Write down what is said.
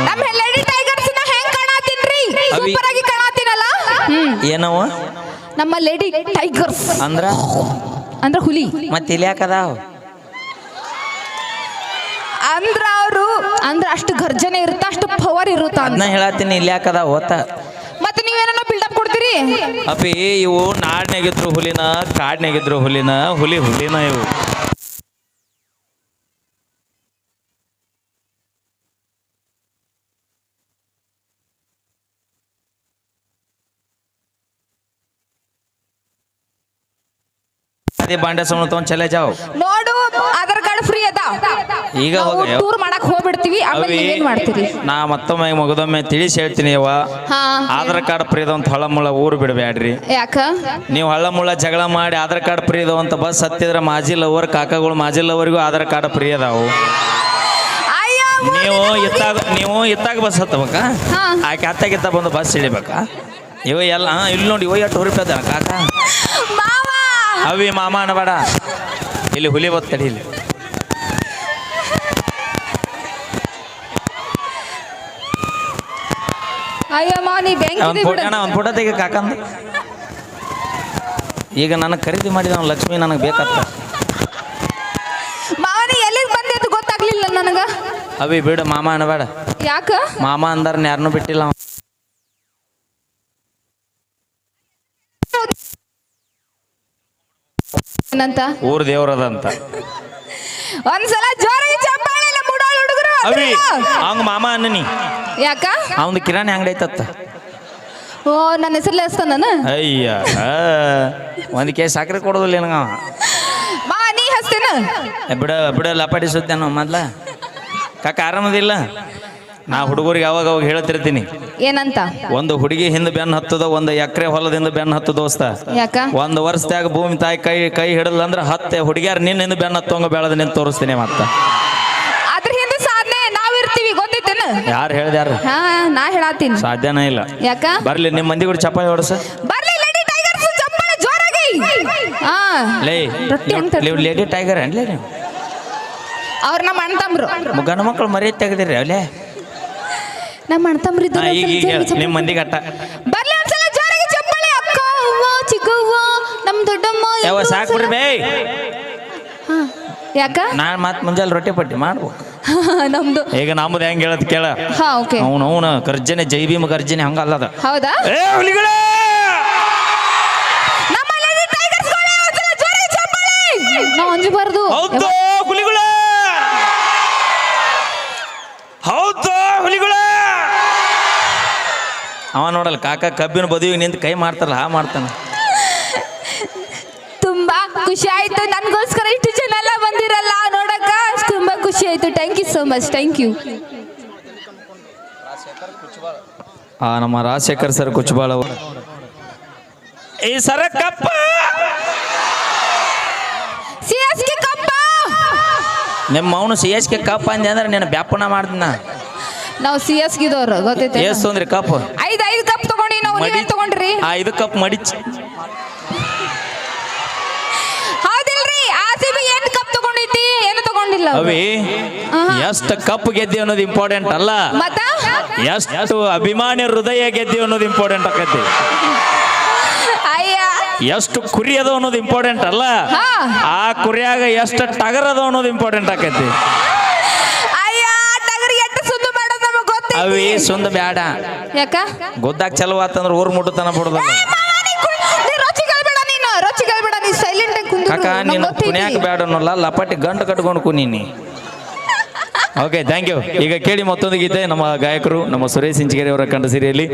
ನಮ್ಮ lady tigers ನ ಹೆಂಗ್ ಕಾಣಾತೀನ್ರಿ ಸೂಪರ್ ಆಗಿ ಕಾಣಾತೀನಲ್ಲ ಏನವ ನಮ್ಮ ಲೇಡಿ ಟೈಗರ್ಸ್ ಅಂದ್ರ ಅಂದ್ರ ಹುಲಿ ಮತ್ತೆ ಇಲ್ಲಿ ಯಾಕದಾವ ಅಂದ್ರ ಅವರು ಅಂದ್ರ ಅಷ್ಟು ಗರ್ಜನೆ ಇರುತ್ತ ಅಷ್ಟು ಪವರ್ ಇರುತ್ತ ಅದನ್ನ ಹೇಳತ್ತೀನಿ ಇಲ್ಲಿ ಯಾಕದಾವ ಓತ ಮತ್ತೆ ನೀವೇನೋ ಬಿಲ್ಡಪ್ ಕೊಡ್ತೀರಿ ಅಪ್ಪಿ ಇವು ನಾಡ್ನಾಗಿದ್ರು ಹುಲಿನ ಕಾಡ್ನಾಗಿದ್ರು ಹುಲಿನ ಹುಲಿನ ಇವು ಬಾಂಡೆ ಸೌಂಡ್ ತಗೊಂಡ್ ಚಲೆ ಜಾವ್ ನೋಡು ಆಧಾರ್ ಕಾರ್ಡ್ ಫ್ರೀ ಅದ ಈಗ ಟೂರ್ ಮಾಡಕ್ ಹೋಗ್ಬಿಡ್ತೀವಿ ಆಮೇಲೆ ನೀವೇನ್ ಮಾಡ್ತೀರಿ ನಾ ಮತ್ತೊಮ್ಮೆ ಮಗದೊಮ್ಮೆ ತಿಳಿಸಿ ಹೇಳ್ತೀನಿ ಯವ್ವ ಆಧಾರ್ ಕಾರ್ಡ್ ಫ್ರೀ ಅಂತ ಹಳ್ಳಮುಳ್ಳ ಊರು ಬಿಡಬೇಡ್ರಿ ಯಾಕ ನೀವು ಹಳ್ಳಮುಳ್ಳ ಜಗಳ ಮಾಡಿ ಆಧಾರ್ ಕಾರ್ಡ್ ಫ್ರೀ ಅಂತ ಬಸ್ ಹತ್ತಿದ್ರೆ ಮಾಜಿ ಲವರ್ ಕಾಕಾಗಳು ಮಾಜಿ ಲವರ್ಗೂ ಆಧಾರ್ ಕಾರ್ಡ್ ಫ್ರೀ ಅದಾವು ನೀವು ಇತ್ತಾಗ ಬಸ್ ಹತ್ತಬೇಕ ಆಕೆ ಹತ್ತಾಗಿತ್ತ ಬಂದು ಬಸ್ ಹಿಡಿಬೇಕಾ ಇವ ಎಲ್ಲ ಇಲ್ಲಿ ನೋಡಿ ಇವ ಎಷ್ಟು ರೂಪಾಯಿ ಕಾಕ ಅವಿ ಮಾಮ ಅನಬೇಡ ಇಲ್ಲಿ ಹುಲಿ ಬತ್ತಡಿ ಇಲ್ಲಿ ಒಂದು ಫೋಟೋ ತೆಗಿ ಕಾಕಂದ ಈಗ ನನಗೆ ಖರೀದಿ ಮಾಡಿದ ಲಕ್ಷ್ಮಿ ನನಗೆ ಬೇಕತ್ತ ಗೊತ್ತಾಗ್ಲಿಲ್ಲ ನನಗ ಅವಿ ಬಿಡು ಮಾಮ ಅನಬೇಡ ಯಾಕ ಮಾಮ ಅಂದಾರ ಯಾರನ್ನೂ ಬಿಟ್ಟಿಲ್ಲ ಊರ್ ದೇವ್ರದಂತ ಒಂದ್ಸಲ ಜೋರಾಗಿ ಚಪ್ಪಾಳೆ ಮುಡಾಳ ಹುಡುಗರು ಅವಿ ಅವಂಗ ಮಾಮ ಅನ್ನನಿ ಯಾಕ ಅವಂದು ಕಿರಾಣಿ ಅಂಗಡಿ ಐತತ್ತ ಓ ನನ್ನ ಹೆಸರಲ್ಲಿ ಹಸ್ತ ನಾನು ಅಯ್ಯ ಒಂದ್ ಕೇಸ್ ಸಕ್ಕರೆ ಕೊಡೋದಿಲ್ಲ ಏನಂಗ ಬಾ ನೀ ಹಸ್ತೇನ ಬಿಡ ಲಪಾಟಿ ಸುತ್ತೇನು ಮೊದ್ಲ ಕಾಕ ಆರಾಮದಿಲ್ಲ ನಾ ಹುಡುಗರಿಗೆ ಅವಾಗ ಹೇಳ್ತಿರ್ತೀನಿ ಏನಂತ ಒಂದು ಹುಡುಗಿ ಹಿಂದೆ ಬೆನ್ನು ಹತ್ತದ ಒಂದು ಎಕರೆ ಹೊಲದಿಂದ ಬೆನ್ನು ಹತ್ತು ದೋಸ್ತ ಯಾಕ ಒಂದು ವರ್ಷದಾಗ ಭೂಮಿ ತಾಯಿ ಕೈ ಹಿಡಲ್ಲ ಅಂದ್ರೆ ಹತ್ತೆ ಹುಡುಗಿಯಾರ ನಿನ್ನ ಬೆನ್ನು ಹತ್ತಂಗ ಬೆಳೆದ ನಿಂತು ತೋರಿಸ್ತೀನಿ ಮತ್ತ ಅದ್ರ ಹಿಂದೆ ಸಾಧನೆ ನಾವಿರ್ತೀವಿ ಗೊತ್ತೈತೇನ ಯಾರು ಹೇಳ್ದಾರ ನಾ ಹೇಳತ್ತೀನಿ ಸಾಧ್ಯನೇ ಇಲ್ಲ ಯಾಕ ಬರ್ಲಿ ನಿಮ್ಮ ಮಂದಿ ಕೂಡ ಚಪ್ಪಾಳೆ ಹೊಡಸ ಬರ್ಲಿ ಲೇಡಿ ಟೈಗರ್ಸ್ ಚಪ್ಪಾಳೆ ಜೋರಾಗಿ ಲೇಡಿ ಟೈಗರ್ ಅನ್ಲೇ ನೀವು ಅವ್ರ ನಮ್ಮ ಅಣ್ಣ ತಮ್ರು ಗಂಡು ಮಕ್ಕಳು ಮರ್ಯಾದೆ ತೆಗೆದಿರಿ ಅವಲೇ ನಮ್ಮ ಅಣ್ಣ ತಮ್ರು ಈಗ ನಿಮ್ಮ ಮಂದಿಗೆ ಅಟ್ಟ ಬರ್ಲಿ ಒಂದ್ಸಲ ಜೋರಾಗಿ ಚಪ್ಪಾಳೆ ಅಕ್ಕ ಅವ್ವ ಚಿಕ್ಕವ್ವ ನಮ್ಮ ದೊಡ್ಡಮ್ಮ ಯಾವ ಸಾಕ್ಬಿಡ್ರಿ ಬೇ ಯಾಕ ನಾನು ಮತ್ತೆ ಮುಂಜಾನೆ ರೊಟ್ಟಿ ಪಟ್ಟಿ ಮಾಡ್ಬೇಕು ನಮ್ದು ಈಗ ನಮ್ದು ಹೆಂಗ್ ಹೇಳತ್ ಕೇಳ ಓಕೆ ಅವನು ಗರ್ಜನೆ ಜೈ ಭೀಮ ಗರ್ಜನೆ ಹಂಗಲ್ಲದ ಹೌದಾ ಹುಲಿಗಳೇ ನಮ್ಮ ಲೇಡಿ ಟೈಗರ್ಸ್ ಗಳೇ ಒಂದ್ಸಲ ಜೋರಾಗಿ ಚಪ್ಪಾಳೆ ನಾವು ಅಂಜಬಾರ್ದು ಹೌದು ಹುಲಿಗಳೇ ಹೌದು ಹುಲಿಗಳೇ ಅವ ನೋಡಲ್ಲ ಕಾಕ ಕಬ್ಬಿನ ಬದುವಿಗೆ ನಿಂತು ಕೈ ಮಾಡ್ತಾರಲ್ಲ ಮಾಡ್ತಾನೆ ತುಂಬಾ ಖುಷಿ ಆಯ್ತು ನನ್ಗೋಸ್ಕರ ಇಷ್ಟು ಜನ ಎಲ್ಲ ಬಂದಿರಲ್ಲ ನೋಡಕ್ಕ ತುಂಬಾ ಖುಷಿ ಆಯ್ತು thank you so much thank you ನಮ್ಮ ರಾಜಶೇಖರ್ ಸರ್ ಕುಚ್ಚಬಾಳ ಅವರು ಈ ಸರ ಕಪ್ಪ CSK ಕಪ್ಪ ನಿಮ್ಮ ಅವನು CSK ಕಪ್ಪ ಅಂದೆ ಅಂದ್ರೆ ನೀನು ಬ್ಯಾಪನ ಮಾಡ್ತೀನ ನಾವು CSK ದವರು ಗೊತ್ತೈತೆ ಎಷ್ಟು ಅಂದ್ರಿ ಕಪ್ ಐದು ಕಪ್ ತಗೊಂಡಿ ನಾವು ನೀವೇನು ತಗೊಂಡ್ರಿ 5 ಕಪ್ ಮಡಿಚ್ ಹೌದಿಲ್ರಿ RCB 8 ಕಪ್ ತಗೊಂಡೈತಿ ಏನು ತಗೊಂಡಿಲ್ಲ ಅವಿ ಎಷ್ಟು ಕಪ್ ಗೆದ್ದಿ ಅನ್ನೋದು ಇಂಪಾರ್ಟೆಂಟ್ ಅಲ್ಲ ಮತ್ತ ಎಷ್ಟು ಅಭಿಮಾನಿ ಹೃದಯ ಗೆದ್ದಿ ಅನ್ನೋದು ಇಂಪಾರ್ಟೆಂಟ್ ಆಕೈತಿ ಎಷ್ಟು ಕುರಿ ಅದ ಅನ್ನೋದು ಇಂಪಾರ್ಟೆಂಟ್ ಅಲ್ಲ ಆ ಕುರಿಯಾಗ ಎಷ್ಟು ಟಗರ್ ಅದ ಅನ್ನೋದು ಇಂಪಾರ್ಟೆಂಟ್ ಆಕೈತಿ ಅವಿ ಸುಂದ ಬ್ಯಾಡ ಯಾಕ ಗೊತ್ತಾಗ ಚಲೋ ಆತಂದ್ರೆ ಊರ್ ಮುಟ್ಟತನ ಬಿಡದ ಕಾಕ ನೀನು ಕುಣಿಯಾಕ ಬ್ಯಾಡ ಅನ್ನೋಲ್ಲ ಲಪಾಟಿ ಗಂಟು ಕಟ್ಕೊಂಡು ಕುನೀನಿ ಓಕೆ ಥ್ಯಾಂಕ್ ಯು ಈಗ ಕೇಳಿ ಮತ್ತೊಂದು ಗೀತೆ ನಮ್ಮ ಗಾಯಕರು ನಮ್ಮ ಸುರೇಶ್ ಇಂಚಿಗೆರೆ ಅವರ ಕಂಡ ಸಿರಿಯಲ್ಲಿ